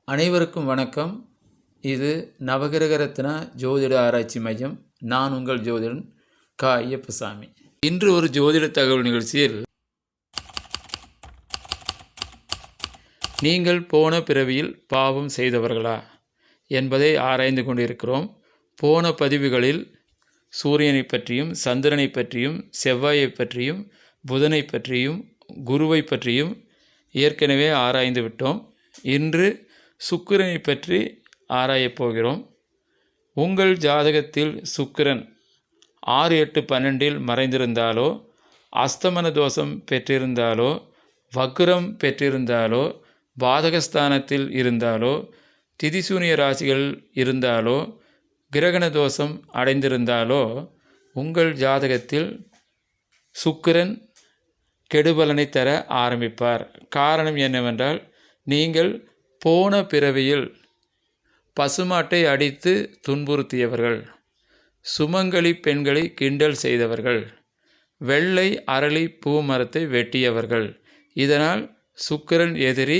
அனைவருக்கும் வணக்கம். இது நவகிரக ரத்னா ஜோதிட ஆராய்ச்சி மையம். நான் உங்கள் ஜோதிடன் கா. ஐயப்பசாமி. இன்று ஒரு ஜோதிட தகவல் நிகழ்ச்சியில் நீங்கள் போன பிறவியில் பாவம் செய்தவர்களா என்பதை ஆராய்ந்து கொண்டிருக்கிறோம். போன பதிவுகளில் சூரியனை பற்றியும், சந்திரனை பற்றியும், செவ்வாயை பற்றியும், புதனை பற்றியும், குருவை பற்றியும் ஏற்கனவே ஆராய்ந்து விட்டோம். இன்று சுக்கிரனை பற்றி ஆராயப் போகிறோம். உங்கள் ஜாதகத்தில் சுக்கிரன் 6, 8, 12 மறைந்திருந்தாலோ, அஸ்தமன தோஷம் பெற்றிருந்தாலோ, வக்ரம் பெற்றிருந்தாலோ, பாதகஸ்தானத்தில் இருந்தாலோ, திதிசூனிய ராசிகள் இருந்தாலோ, கிரகண தோஷம் அடைந்திருந்தாலோ உங்கள் ஜாதகத்தில் சுக்கிரன் கெடுபலனை தர ஆரம்பிப்பார். காரணம் என்னவென்றால், நீங்கள் போன பிறவியில் பசுமாட்டை அடித்து துன்புறுத்தியவர்கள், சுமங்கலி பெண்களை கிண்டல் செய்தவர்கள், வெள்ளை அரளி பூ மரத்தை வெட்டியவர்கள். இதனால் சுக்கிரன் எதிரி.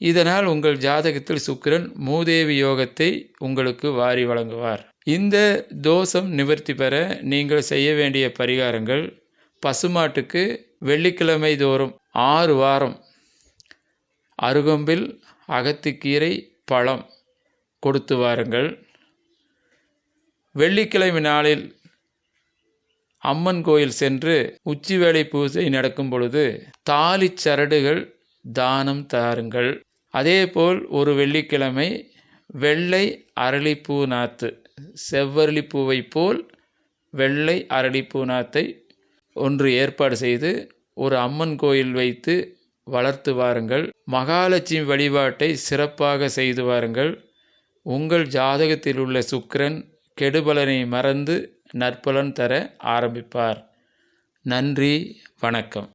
இதனால் உங்கள் ஜாதகத்தில் சுக்கிரன் மூதேவி யோகத்தை உங்களுக்கு வாரி வழங்குவார். இந்த தோஷம் நிவர்த்தி பெற நீங்கள் செய்ய வேண்டிய பரிகாரங்கள்: பசுமாட்டுக்கு வெள்ளிக்கிழமை தோறும் 6 வாரம் அருகம்பில், அகத்திக்கீரை, பழம் கொடுத்து வாருங்கள். வெள்ளிக்கிழமை நாளில் அம்மன் கோயில் சென்று உச்சி வேளை பூஜை நடக்கும் பொழுது தாலி சரடுகள் தானம் தாருங்கள். அதேபோல் ஒரு வெள்ளிக்கிழமை வெள்ளை அரளிப்பூ நாற்று, செவ்வரளி பூவை போல் வெள்ளை அரளிப்பூ நாற்றை ஒன்று ஏற்பாடு செய்து ஒரு அம்மன் கோயில் வைத்து வளர்த்து வாருங்கள். மகாலட்சுமி வழிபாட்டை சிறப்பாக செய்து வாருங்கள். உங்கள் ஜாதகத்தில் உள்ள சுக்கிரன் கெடுபலனை மறந்து நற்பலன் தர ஆரம்பிப்பார். நன்றி, வணக்கம்.